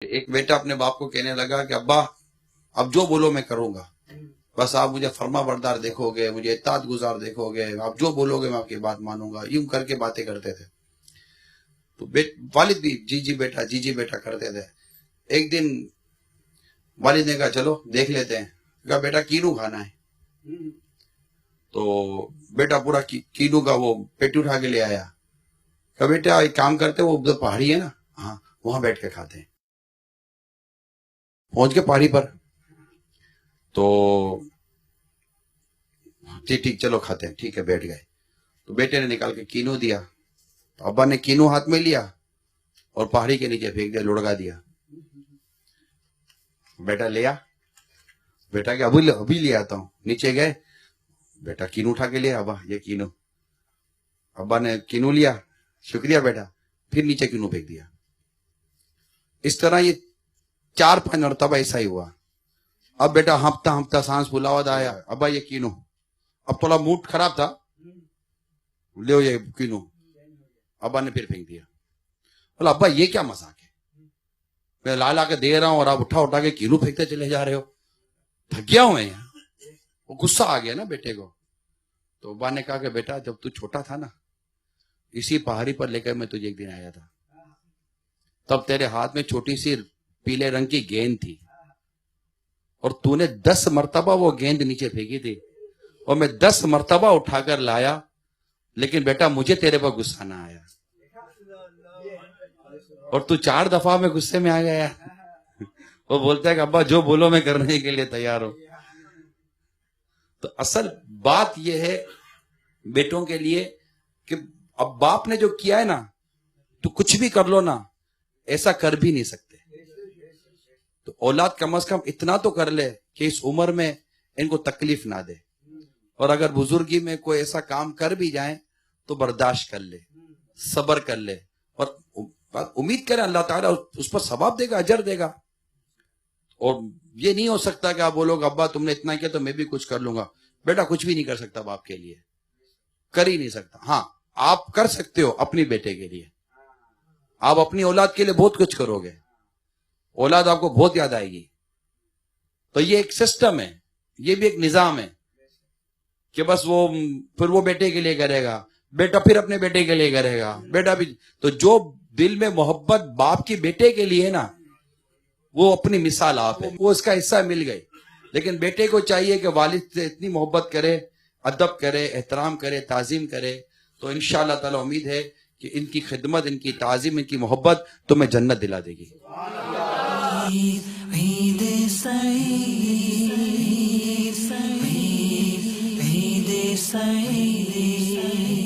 ایک بیٹا اپنے باپ کو کہنے لگا کہ ابا اب جو بولو میں کروں گا، بس آپ مجھے فرما بردار دیکھو گے، مجھے اطاعت گزار دیکھو گے، آپ جو بولو گے میں آپ کی بات مانوں گا. یوں کر کے باتیں کرتے تھے. تو والد بھی جی جی بیٹا کرتے تھے. ایک دن والد نے کہا چلو دیکھ لیتے ہیں. کہا بیٹا کینو کھانا ہے. تو بیٹا پورا کینو کا وہ پیٹی اٹھا کے لے آیا. کہا بیٹا ایک کام کرتے، وہ ادھر پہاڑی ہے نا، ہاں وہاں بیٹھ کے کھاتے ہیں. پہنچ کے پہاڑی پر تو ٹھیک چلو کھاتے ہیں. ٹھیک ہے بیٹھ گئے. تو بیٹے نے نکال کے کینو دیا. تو ابا نے کینو ہاتھ میں لیا اور پہاڑی کے نیچے پھینک دیا، لڑکا دیا. بیٹا لیا، بیٹا کہ ابھی لے آتا ہوں. نیچے گئے، بیٹا کینو اٹھا کے لیا. ابا یہ کینو. ابا نے کینو لیا، شکریہ بیٹا، پھر نیچے کینو پھینک دیا. اس طرح یہ 4-5 مرتبہ ایسا ہی ہوا. اب بیٹا ہمپتا سانس پھولا ہوا آیا. ابا یہ کینو. اب تھوڑا موڈ خراب تھا، لو یہ کینو. ابا نے پھر پھینک دیا. بولا ابا یہ کیا مذاق ہے، میں لا کے دے رہا ہوں اور آپ اٹھا کے کینو پھینکتے چلے جا رہے ہو. تھک گیا ہوں میں یہاں. وہ غصہ آ گیا نا بیٹے کو. تو ابا نے کہا کہ بیٹا جب تو چھوٹا تھا نا، اسی پہاڑی پر لے کر میں تجھے ایک دن آیا تھا. تب تیرے ہاتھ میں چھوٹی سی پیلے رنگ کی گیند تھی اور تو نے 10 مرتبہ وہ گیند نیچے پھینکی تھی اور میں 10 مرتبہ اٹھا کر لایا، لیکن بیٹا مجھے تیرے پر غصہ نہ آیا اور تو 4 دفعہ میں غصے میں آ گیا. وہ بولتا ہے کہ ابا جو بولو میں کرنے کے لیے تیار ہوں. تو اصل بات یہ ہے بیٹوں کے لیے کہ اب باپ نے جو کیا ہے نا، تو کچھ بھی کر لو نا، ایسا کر بھی نہیں سکتے. تو اولاد کم از کم اتنا تو کر لے کہ اس عمر میں ان کو تکلیف نہ دے، اور اگر بزرگی میں کوئی ایسا کام کر بھی جائیں تو برداشت کر لے، صبر کر لے، اور امید کریں اللہ تعالیٰ اس پر ثواب دے گا، اجر دے گا. اور یہ نہیں ہو سکتا کہ آپ بولو گے ابا تم نے اتنا کیا تو میں بھی کچھ کر لوں گا. بیٹا کچھ بھی نہیں کر سکتا باپ کے لیے، کر ہی نہیں سکتا. ہاں آپ کر سکتے ہو اپنی بیٹے کے لیے، آپ اپنی اولاد کے لیے بہت کچھ کرو گے، اولاد آپ کو بہت یاد آئے گی. تو یہ ایک سسٹم ہے، یہ بھی ایک نظام ہے کہ بس وہ پھر وہ بیٹے کے لیے کرے گا، بیٹا پھر اپنے بیٹے کے لیے کرے گا، بیٹا بھی. تو جو دل میں محبت باپ کی بیٹے کے لیے نا، وہ اپنی مثال آپ ہے، وہ اس کا حصہ مل گئی. لیکن بیٹے کو چاہیے کہ والد سے اتنی محبت کرے، ادب کرے، احترام کرے، تعظیم کرے. تو انشاءاللہ تعالی امید ہے کہ ان کی خدمت، ان کی تعظیم، ان کی محبت تمہیں جنت دلا دے گی. عید سعید، عید سعید.